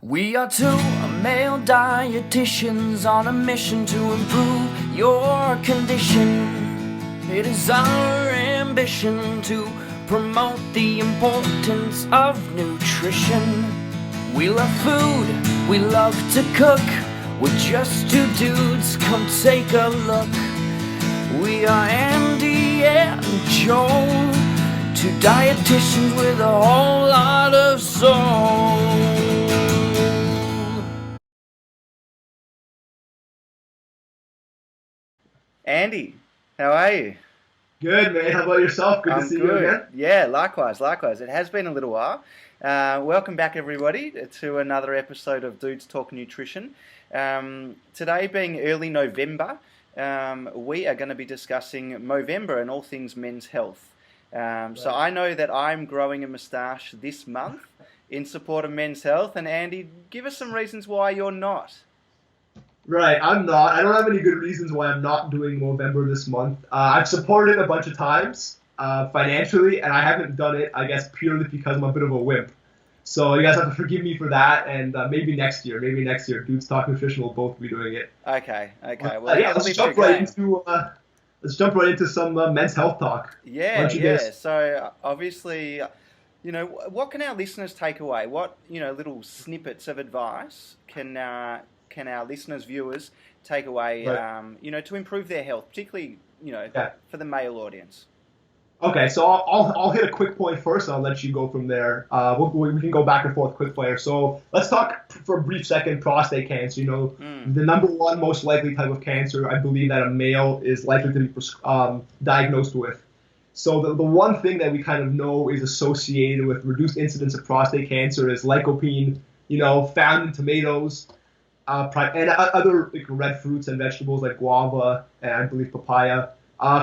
We are two male dietitians on a mission to improve your condition. It is our ambition to promote the importance of nutrition. We love food, we love to cook. We're just two dudes, come take a look. We are Andy and Joel, two dietitians with a whole lot of soul. Andy, how are you? Good, man. How about yourself? Good to see you again. Yeah, likewise. It has been a little while. Welcome back, everybody, to another episode of Dudes Talk Nutrition. Today being early November, we are going to be discussing Movember and all things men's health. So I know that I'm growing a moustache this month in support of men's health. And Andy, give us some reasons why you're not. Right, I'm not. I don't have any good reasons why I'm not doing Movember this month. I've supported it a bunch of times financially, and I haven't done it, I guess, purely because I'm a bit of a wimp. So you guys have to forgive me for that, and maybe next year, Dudes Talk Nutrition will both be doing it. Okay. Well, yeah, let's jump right into some men's health talk. Yeah. So obviously, what can our listeners take away? What little snippets of advice can our listeners, viewers, take away, to improve their health, particularly, for the male audience? Okay, so I'll hit a quick point first, and I'll let you go from there. We can go back and forth quick fire. So let's talk for a brief second prostate cancer. The number one most likely type of cancer, I believe, that a male is likely to be diagnosed with. So the one thing that we kind of know is associated with reduced incidence of prostate cancer is lycopene, found in tomatoes, and other red fruits and vegetables like guava and I believe papaya.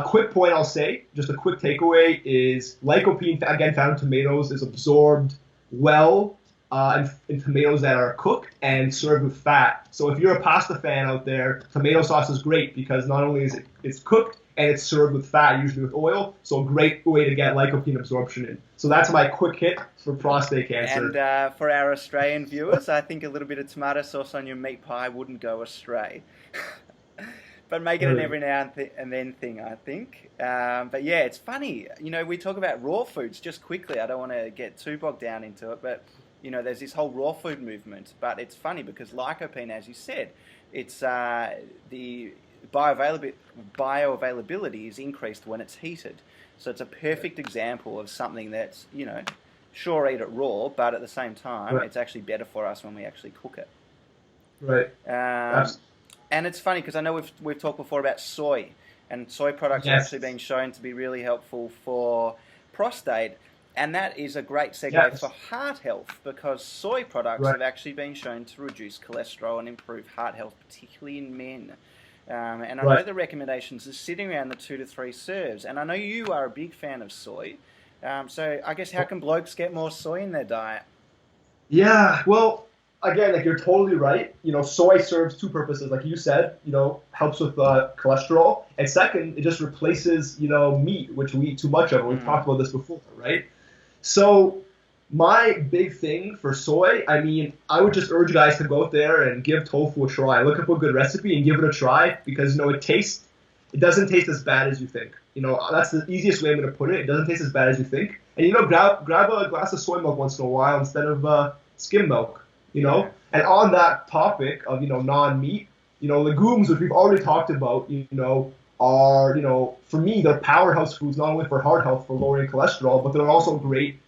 Quick point I'll say, just a quick takeaway, is lycopene, again found in tomatoes, is absorbed well in tomatoes that are cooked and served with fat. So if you're a pasta fan out there, tomato sauce is great because not only is it's cooked and it's served with fat, usually with oil, so a great way to get lycopene absorption in. So that's my quick hit for prostate cancer. And for our Australian viewers, I think a little bit of tomato sauce on your meat pie wouldn't go astray. But make it an every now and then thing, I think. But yeah, it's funny. We talk about raw foods just quickly. I don't want to get too bogged down into it, but there's this whole raw food movement. But it's funny because lycopene, as you said, it's the bioavailability is increased when it's heated. So it's a perfect example of something that's, sure, eat it raw, but at the same time, it's actually better for us when we actually cook it. Right. And it's funny because I know we've talked before about soy, and soy products have actually been shown to be really helpful for prostate, and that is a great segue for heart health because soy products have actually been shown to reduce cholesterol and improve heart health, particularly in men. And I know the recommendations are sitting around the 2 to 3 serves, and I know you are a big fan of soy. So I guess how can blokes get more soy in their diet? Yeah, well, again, you're totally right. Soy serves two purposes, like you said. Helps with cholesterol, and second, it just replaces meat, which we eat too much of. We've talked about this before, right? So my big thing for soy, I would just urge guys to go out there and give tofu a try. Look up a good recipe and give it a try because it doesn't taste as bad as you think. That's the easiest way I'm going to put it. It doesn't taste as bad as you think. And grab a glass of soy milk once in a while instead of skim milk. And on that topic of, non-meat, legumes, which we've already talked about, are, for me, they're powerhouse foods, not only for heart health, for lowering cholesterol, but they're also great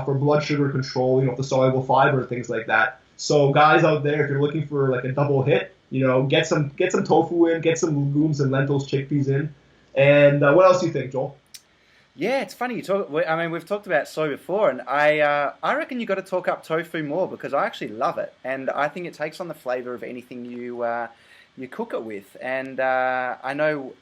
for blood sugar control, the soluble fiber and things like that. So guys out there, if you're looking for like a double hit, get some tofu in, get some legumes and lentils, chickpeas in. And what else do you think, Joel? Yeah, it's funny. We've talked about soy before, and I reckon you got to talk up tofu more because I actually love it, and I think it takes on the flavor of anything you cook it with. And I know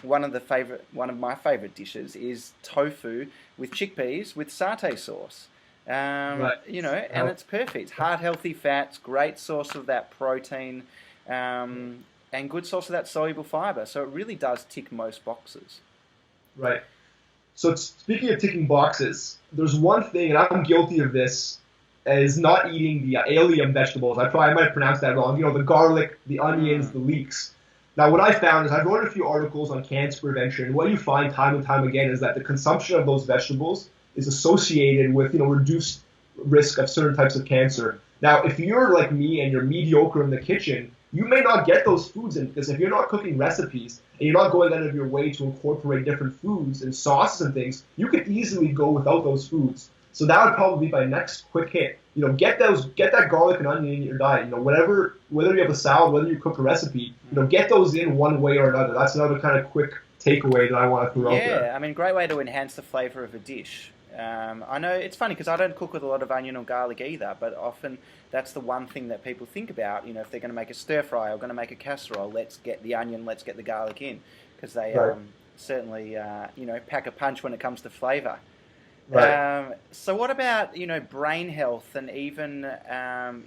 one of my favorite dishes is tofu with chickpeas with satay sauce. And it's perfect. Heart healthy fats, great source of that protein, and good source of that soluble fiber. So it really does tick most boxes. Right. So speaking of ticking boxes, there's one thing, and I'm guilty of this is not eating the allium vegetables. I might pronounce that wrong. You know, the garlic, the onions, the leeks. Now, what I found is I've wrote a few articles on cancer prevention. And what you find time and time again is that the consumption of those vegetables is associated with, you know, reduced risk of certain types of cancer. Now, if you're like me and you're mediocre in the kitchen, you may not get those foods in, because if you're not cooking recipes and you're not going out of your way to incorporate different foods and sauces and things, you could easily go without those foods. So that would probably be my next quick hit. You know, get that garlic and onion in your diet. You know, whether you have a salad, whether you cook a recipe, you know, get those in one way or another. That's another kind of quick takeaway that I want to throw out there. Yeah, I mean, great way to enhance the flavour of a dish. I know it's funny because I don't cook with a lot of onion or garlic either, but often that's the one thing that people think about. You know, if they're going to make a stir fry or going to make a casserole, let's get the onion, let's get the garlic in, because they certainly you know, pack a punch when it comes to flavour. Right. So what about, you know, brain health and even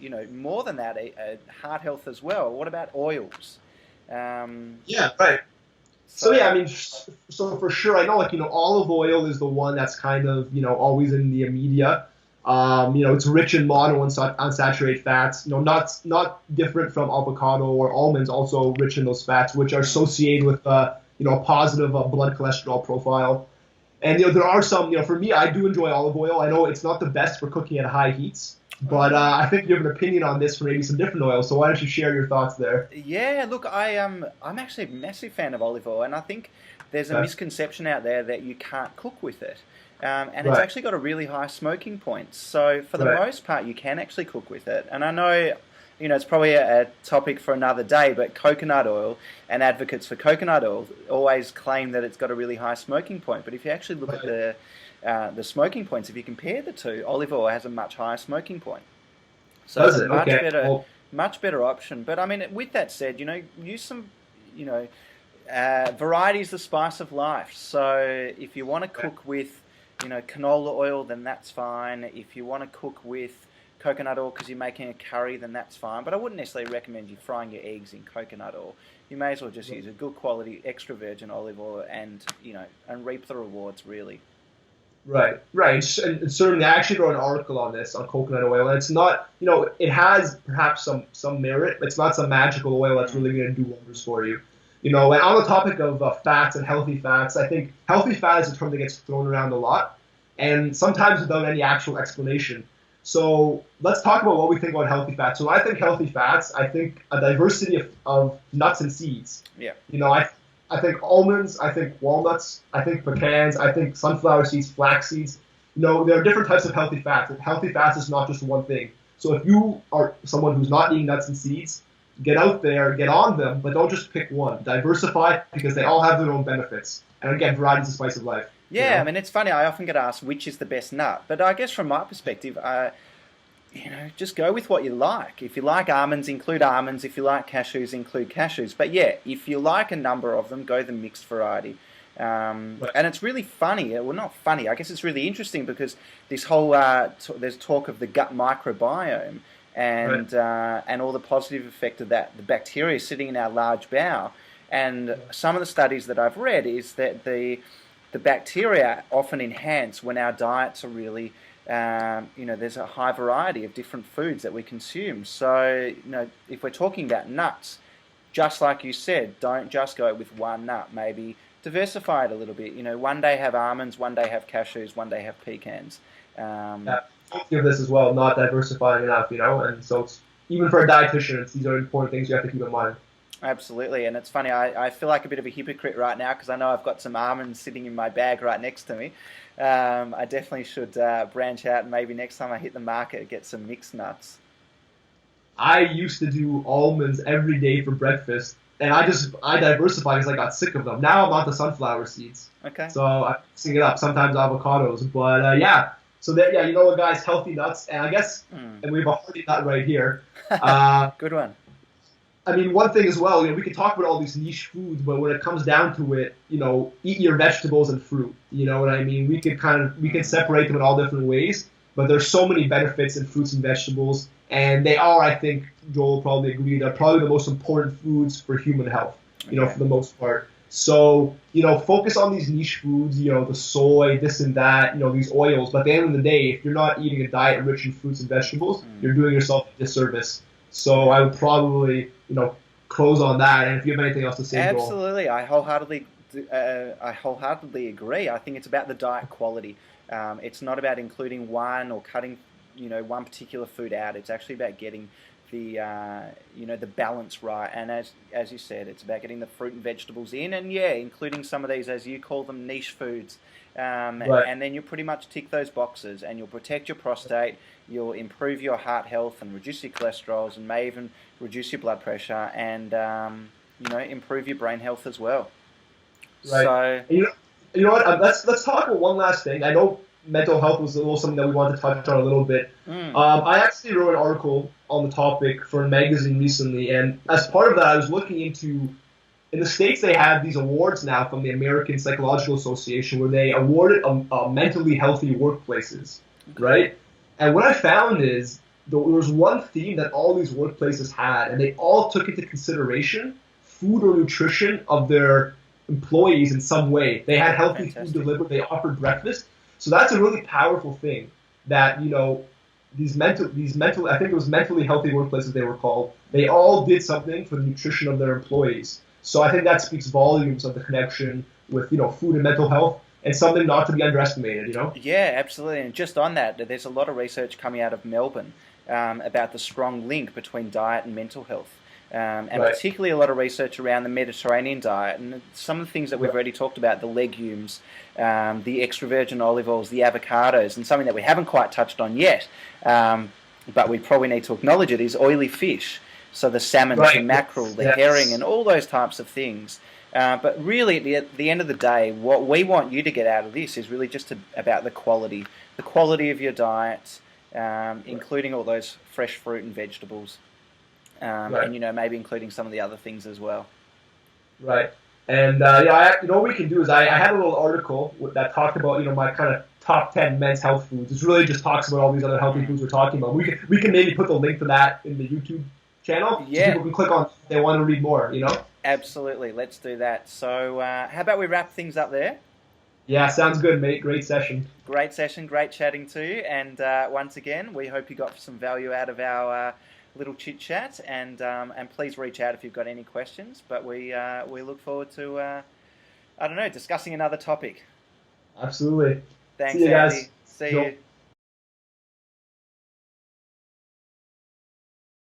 you know, more than that, heart health as well? What about oils? Yeah, right. So yeah, I mean, so for sure, I know, like, you know, olive oil is the one that's kind of, you know, always in the media. You know, it's rich in monounsaturated fats. You know, not different from avocado or almonds, also rich in those fats, which are associated with you know, a positive blood cholesterol profile. And you know, there are some. You know, for me, I do enjoy olive oil. I know it's not the best for cooking at high heats, but I think you have an opinion on this for maybe some different oils. So why don't you share your thoughts there? Yeah, look, I'm actually a massive fan of olive oil, and I think there's a misconception out there that you can't cook with it. And it's actually got a really high smoking point. So for the most part, you can actually cook with it. And I know, you know, it's probably a topic for another day, but coconut oil and advocates for coconut oil always claim that it's got a really high smoking point. But if you actually look at the smoking points, if you compare the two, olive oil has a much higher smoking point. So it's a much better option. But I mean, with that said, you know, use some, you know, variety is the spice of life. So if you want to cook with, you know, canola oil, then that's fine. If you want to cook with coconut oil because you're making a curry, then that's fine. But I wouldn't necessarily recommend you frying your eggs in coconut oil. You may as well just use a good quality extra virgin olive oil and, you know, and reap the rewards, really. Right. And certainly, I actually wrote an article on this, on coconut oil, and it's not, you know, it has perhaps some merit, but it's not some magical oil that's really going to do wonders for you. You know, and on the topic of fats and healthy fats, I think healthy fat is a term that gets thrown around a lot, and sometimes without any actual explanation. So let's talk about what we think about healthy fats. So when I think healthy fats, I think a diversity of nuts and seeds. Yeah. You know, I think almonds, I think walnuts, I think pecans, I think sunflower seeds, flax seeds. You know, there are different types of healthy fats. And healthy fats is not just one thing. So if you are someone who's not eating nuts and seeds, get out there, get on them, but don't just pick one. Diversify, because they all have their own benefits. And again, variety is the spice of life. Yeah, you know? I mean, it's funny. I often get asked which is the best nut. But I guess from my perspective, you know, just go with what you like. If you like almonds, include almonds. If you like cashews, include cashews. But yeah, if you like a number of them, go the mixed variety. And it's really funny. Well, not funny. I guess it's really interesting because this whole there's talk of the gut microbiome and all the positive effect of that, the bacteria sitting in our large bowel. And some of the studies that I've read is that the bacteria often enhance when our diets are really, you know, there's a high variety of different foods that we consume. So, you know, if we're talking about nuts, just like you said, don't just go with one nut. Maybe diversify it a little bit. You know, one day have almonds, one day have cashews, one day have pecans. Of this as well, not diversifying enough, you know, and so it's, even for a dietitian, these are important things you have to keep in mind. Absolutely, and it's funny, I feel like a bit of a hypocrite right now because I know I've got some almonds sitting in my bag right next to me. I definitely should branch out and maybe next time I hit the market get some mixed nuts. I used to do almonds every day for breakfast, and I diversified because I got sick of them. Now I'm on the sunflower seeds. Okay. So I mix it up, sometimes avocados, but yeah. So that, yeah, you know what, guys, healthy nuts, and I guess, and we have a hearty nut right here. Good one. I mean, one thing as well, you know, we can talk about all these niche foods, but when it comes down to it, you know, eat your vegetables and fruit. You know what I mean? We can separate them in all different ways, but there's so many benefits in fruits and vegetables, and they are, I think, Joel will probably agree, they're probably the most important foods for human health, you know, for the most part. So, focus on these niche foods, the soy, this and that, these oils. But at the end of the day, if you're not eating a diet rich in fruits and vegetables, you're doing yourself a disservice. So I would probably, close on that. And if you have anything else to say, Absolutely, I wholeheartedly agree. I think it's about the diet quality. It's not about including one or cutting, one particular food out. It's actually about getting the the balance right. And as you said, it's about getting the fruit and vegetables in, and including some of these, as you call them, niche foods. Right. And then you pretty much tick those boxes, and you'll protect your prostate, you'll improve your heart health, and reduce your cholesterols, and may even reduce your blood pressure, and improve your brain health as well. Right. So, you know what? Let's talk about one last thing. I know mental health was a little something that we wanted to touch on a little bit. I actually wrote an article on the topic for a magazine recently, and as part of that, I was looking into. In the States, they have these awards now from the American Psychological Association where they awarded mentally healthy workplaces, right? And what I found is there was one theme that all these workplaces had, and they all took into consideration food or nutrition of their employees in some way. They had healthy food delivered. They offered breakfast. So that's a really powerful thing that, these mental, I think it was mentally healthy workplaces they were called. They all did something for the nutrition of their employees. So I think that speaks volumes of the connection with, food and mental health, and something not to be underestimated, Yeah, absolutely. And just on that, there's a lot of research coming out of Melbourne about the strong link between diet and mental health. And Right. particularly a lot of research around the Mediterranean diet, and some of the things that we've already talked about, the legumes, the extra virgin olive oils, the avocados, and something that we haven't quite touched on yet, but we probably need to acknowledge it, is oily fish. So the salmon, Right. the mackerel, the Yes. herring, and all those types of things. But really, at the end of the day, what we want you to get out of this is really just about the quality of your diet, including all those fresh fruit and vegetables, Right. and maybe including some of the other things as well. Right. And what we can do is I had a little article that talked about my kind of top 10 men's health foods. It really just talks about all these other healthy foods we're talking about. We can maybe put the link to that in the YouTube channel, so people can click on it if they want to read more. Absolutely, let's do that. So how about we wrap things up there? Yeah, sounds good, mate. Great session. Great session, great chatting to you. And once again, we hope you got some value out of our little chit chat. And please reach out if you've got any questions. But we look forward to discussing another topic. Absolutely. Thanks, See you guys. Andy. See Cool. you.